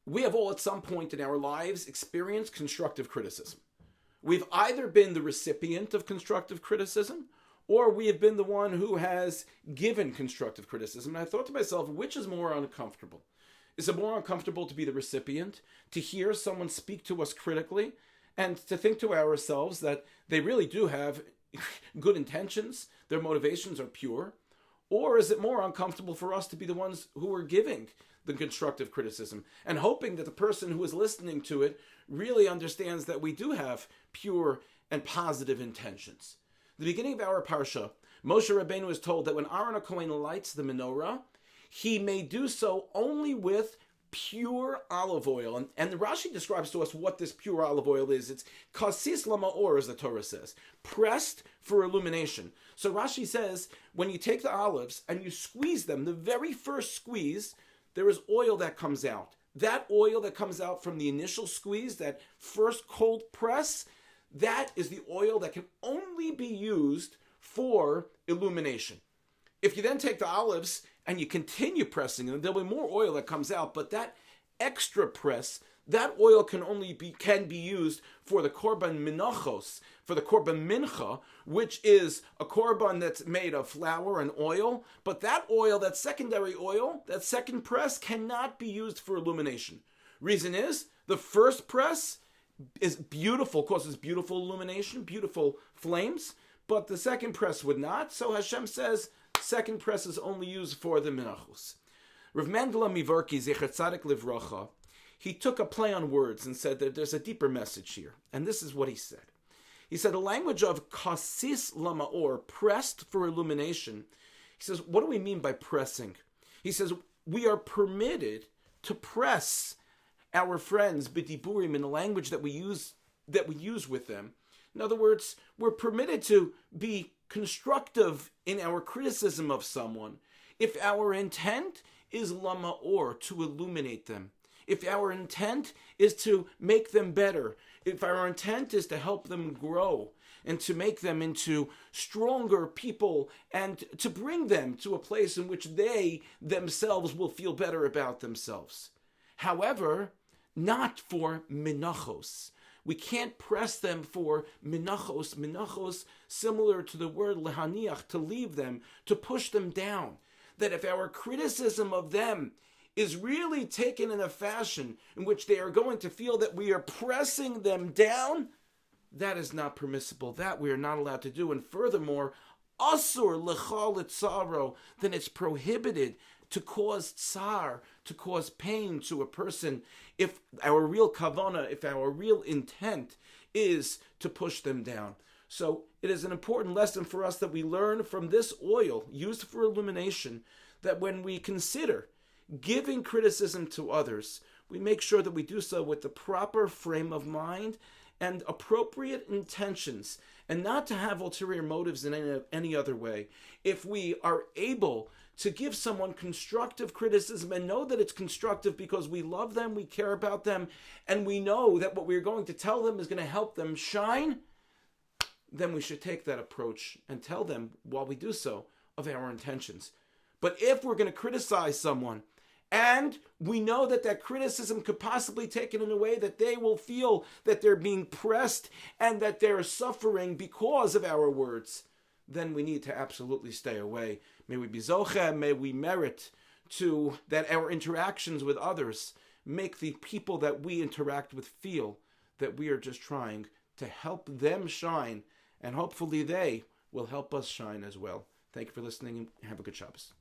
We have all at some point in our lives experienced constructive criticism. We've either been the recipient of constructive criticism, or we have been the one who has given constructive criticism. And I thought to myself, which is more uncomfortable? Is it more uncomfortable to be the recipient, to hear someone speak to us critically, and to think to ourselves that they really do have good intentions, their motivations are pure? Or is it more uncomfortable for us to be the ones who are giving the constructive criticism and hoping that the person who is listening to it really understands that we do have pure and positive intentions? The beginning of our parsha, Moshe Rabbeinu is told that when Aaron HaKohen lights the menorah, he may do so only with pure olive oil. And Rashi describes to us what this pure olive oil is. It's kasis lama'or, as the Torah says, pressed for illumination. So Rashi says, when you take the olives and you squeeze them, the very first squeeze, there is oil that comes out. That oil that comes out from the initial squeeze, that first cold press, that is the oil that can only be used for illumination. If you then take the olives and you continue pressing them, there'll be more oil that comes out, but that extra press, that oil can be used for the korban minachos, for the korban mincha, which is a korban that's made of flour and oil. But that oil, that secondary oil, that second press cannot be used for illumination. Reason is, the first press is beautiful, causes beautiful illumination, beautiful flames, but the second press would not. So Hashem says, second press is only used for the minachos. Rav Mendele Mivarki, Zecher Tzadik Livracha, he took a play on words and said that there's a deeper message here. And this is what he said. He said, the language of kasis lama'or, pressed for illumination. He says, what do we mean by pressing? He says, we are permitted to press our friends b'diburim in the language that we use with them. In other words, we're permitted to be constructive in our criticism of someone if our intent is lama'or, to illuminate them. If our intent is to make them better, if our intent is to help them grow and to make them into stronger people and to bring them to a place in which they themselves will feel better about themselves. However, not for minachos. We can't press them for minachos. Minachos, similar to the word lehaniach, to leave them, to push them down. That if our criticism of them is really taken in a fashion in which they are going to feel that we are pressing them down, that is not permissible. That we are not allowed to do. And furthermore, asur lechal etzaro, then it's prohibited to cause tsar, to cause pain to a person, if our real kavana, if our real intent is to push them down. So it is an important lesson for us that we learn from this oil used for illumination, that when we consider giving criticism to others, we make sure that we do so with the proper frame of mind and appropriate intentions, and not to have ulterior motives in any other way. If we are able to give someone constructive criticism and know that it's constructive because we love them, we care about them, and we know that what we're going to tell them is going to help them shine, then we should take that approach and tell them, while we do so, of our intentions. But if we're going to criticize someone, and we know that that criticism could possibly take it in a way that they will feel that they're being pressed and that they're suffering because of our words, then we need to absolutely stay away. May we be zoche, may we merit to that our interactions with others make the people that we interact with feel that we are just trying to help them shine, and hopefully they will help us shine as well. Thank you for listening, and have a good Shabbos.